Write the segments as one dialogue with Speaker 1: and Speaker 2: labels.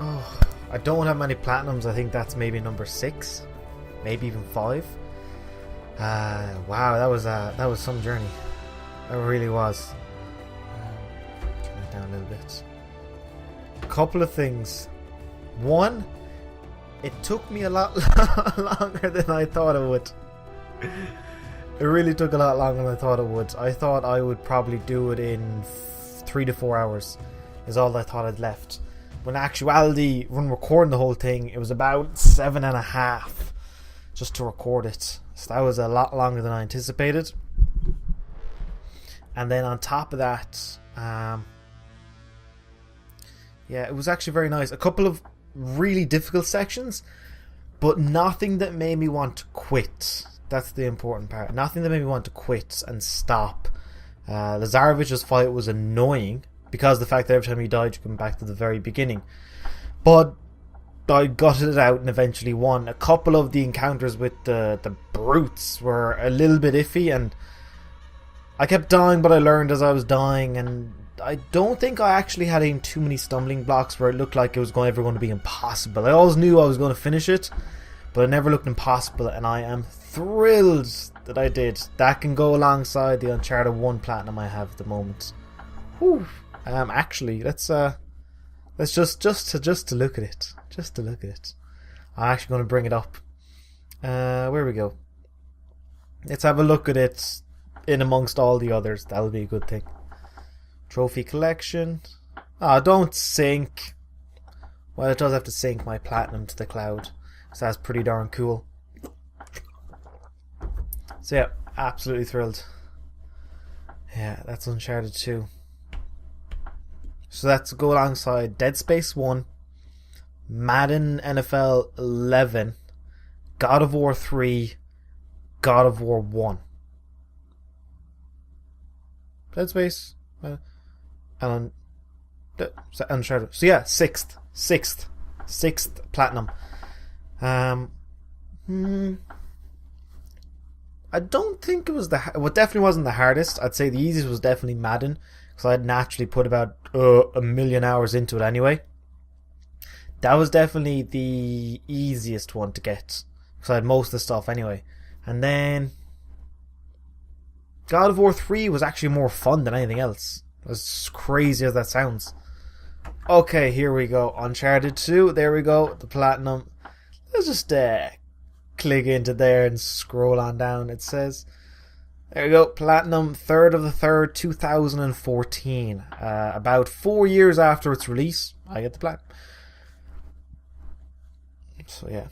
Speaker 1: Oh, I don't have many platinums. I think that's maybe number 6, maybe even 5. Wow, that was some journey. It really was. Turn it down a little bit. A couple of things. One, it took me a lot longer than I thought it would. It really took a lot longer than I thought it would. I thought I would probably do it in 3 to 4 hours. Is all I thought I'd left. When in actuality, when recording the whole thing, it was about 7.5 just to record it. So that was a lot longer than I anticipated. And then on top of that, yeah, it was actually very nice. A couple of really difficult sections, but nothing that made me want to quit. That's the important part. Nothing that made me want to quit and stop. Lazarevich's fight was annoying because of the fact that every time you died, you come back to the very beginning. But I gutted it out and eventually won. A couple of the encounters with the brutes were a little bit iffy, and I kept dying, but I learned as I was dying, and I don't think I actually had any too many stumbling blocks where it looked like it was ever going to be impossible. I always knew I was going to finish it, but it never looked impossible, and I am thrilled that I did. That can go alongside the Uncharted 1 Platinum I have at the moment. Whew. Actually, let's just to look at it. Just to look at it. I'm actually going to bring it up. Where we go. Let's have a look at it in amongst all the others. That'll be a good thing. Trophy collection. Ah, don't sync. Well, it does have to sync my platinum to the cloud. So that's pretty darn cool. So yeah, absolutely thrilled. Yeah, that's Uncharted 2. So that's go alongside Dead Space 1, Madden NFL 11, God of War 3, God of War 1. Dead Space, and Uncharted. So yeah, sixth platinum. I don't think it was it definitely wasn't the hardest. I'd say the easiest was definitely Madden, because I'd naturally put about 1,000,000 hours into it anyway. That was definitely the easiest one to get, because I had most of the stuff anyway. And then God of War 3 was actually more fun than anything else, as crazy as that sounds. Okay, here we go. Uncharted 2, there we go, the platinum. Let's just click into there and scroll on down. It says, there we go, platinum, 3rd of the 3rd, 2014. About 4 years after its release, I get the platinum. So yeah.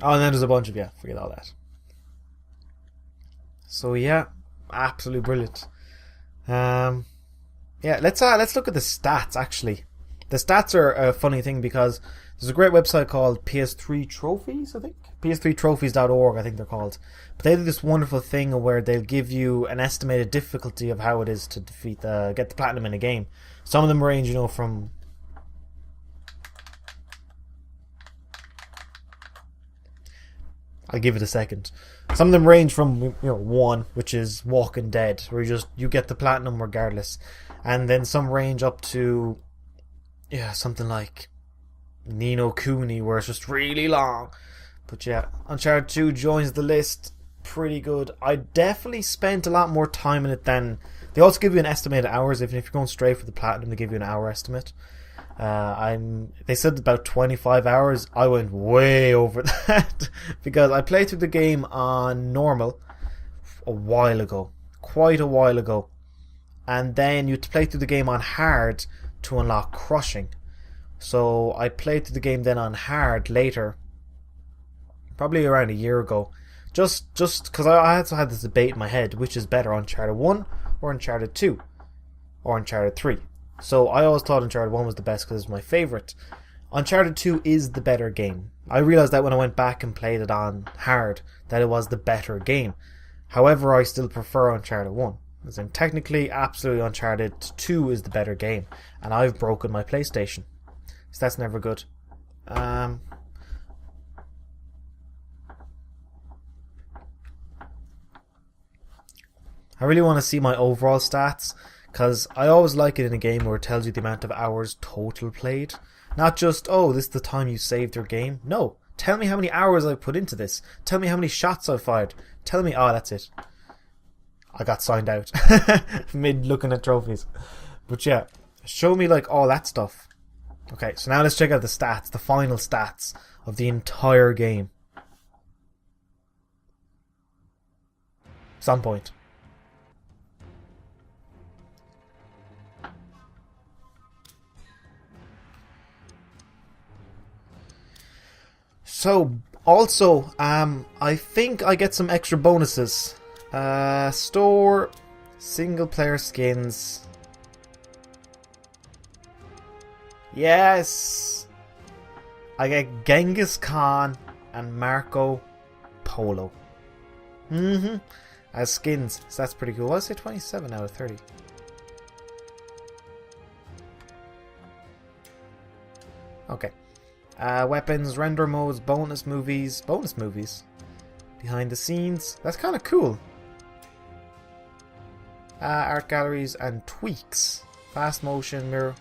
Speaker 1: Oh, and then there's a bunch of, yeah, forget all that. So yeah, absolutely brilliant. Yeah, let's look at the stats. Actually, the stats are a funny thing because there's a great website called PS3 Trophies, I think. PS3trophies.org, I think they're called. But they do this wonderful thing where they'll give you an estimated difficulty of how it is to get the platinum in a game. Some of them range, from I'll give it a second. Some of them range from 1, which is Walking Dead, where you get the platinum regardless, and then some range up to something like Ni no Kuni, where it's just really long. But yeah, Uncharted 2 joins the list. Pretty good. I definitely spent a lot more time in it than they also give you an estimated hours. If you're going straight for the platinum, they give you an hour estimate. They said about 25 hours. I went way over that because I played through the game on normal a while ago, quite a while ago, and then you had to play through the game on hard to unlock crushing. So I played through the game then on hard later, probably around a year ago, just because I also had this debate in my head, which is better, Uncharted 1 or Uncharted 2 or Uncharted 3. So I always thought Uncharted 1 was the best because it was my favourite. Uncharted 2 is the better game. I realised that when I went back and played it on hard, that it was the better game. However, I still prefer Uncharted 1. As in, technically, absolutely Uncharted 2 is the better game. And I've broken my PlayStation. So that's never good. I really want to see my overall stats, Because I always like it in a game where it tells you the amount of hours total played. Not just, oh, this is the time you saved your game. No. Tell me how many hours I put into this. Tell me how many shots I've fired. Tell me, oh, that's it. I got signed out. Mid looking at trophies. But yeah, show me like all that stuff. Okay, so now let's check out the stats. The final stats of the entire game. Some point. So, also, I think I get some extra bonuses. Store single player skins. Yes! I get Genghis Khan and Marco Polo. As skins. So that's pretty cool. I say 27 out of 30. Okay. Weapons, render modes, bonus movies. Bonus movies? Behind the scenes. That's kind of cool. Art galleries and tweaks. Fast motion, mirror.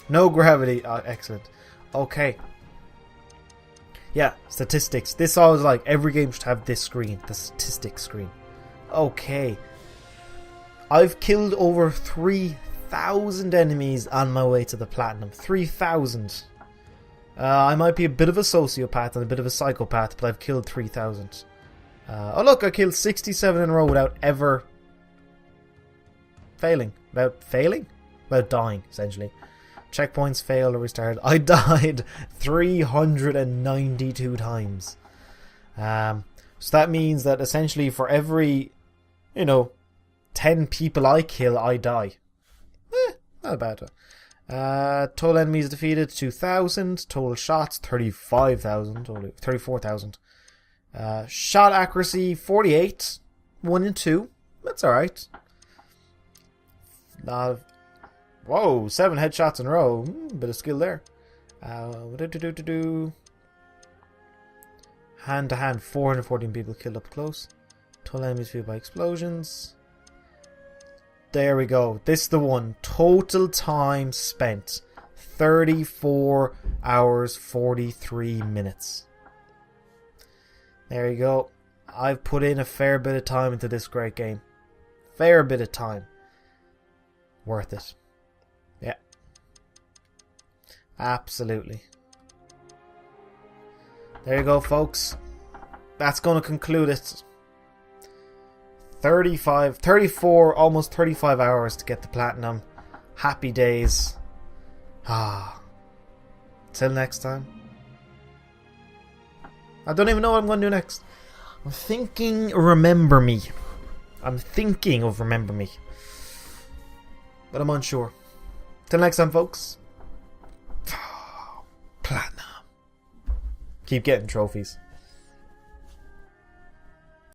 Speaker 1: No gravity. Excellent. Okay. Yeah, statistics. This always like every game should have this screen. The statistics screen. Okay. I've killed over 3,000 enemies on my way to the platinum. 3,000. I might be a bit of a sociopath and a bit of a psychopath, but I've killed 3,000. Oh look, I killed 67 in a row without ever failing. Without dying, essentially. Checkpoints failed or restarted. I died 392 times. So that means that essentially for every, 10 people I kill, I die. Not bad. Total enemies defeated 2,000. Total shots 35,000. 34,000. Shot accuracy 48. 1 and 2. That's alright. Whoa, 7 headshots in a row. Bit of skill there. Hand to hand, 414 people killed up close. Total enemies defeated by explosions. There we go. This is the one. Total time spent. 34 hours, 43 minutes. There you go. I've put in a fair bit of time into this great game. Fair bit of time. Worth it. Yeah. Absolutely. There you go, folks. That's going to conclude it. 34, almost 35 hours to get the platinum. Happy days. Till next time. I don't even know what I'm going to do next. I'm thinking Remember Me. I'm thinking of Remember Me. But I'm unsure. Till next time, folks. Platinum. Keep getting trophies.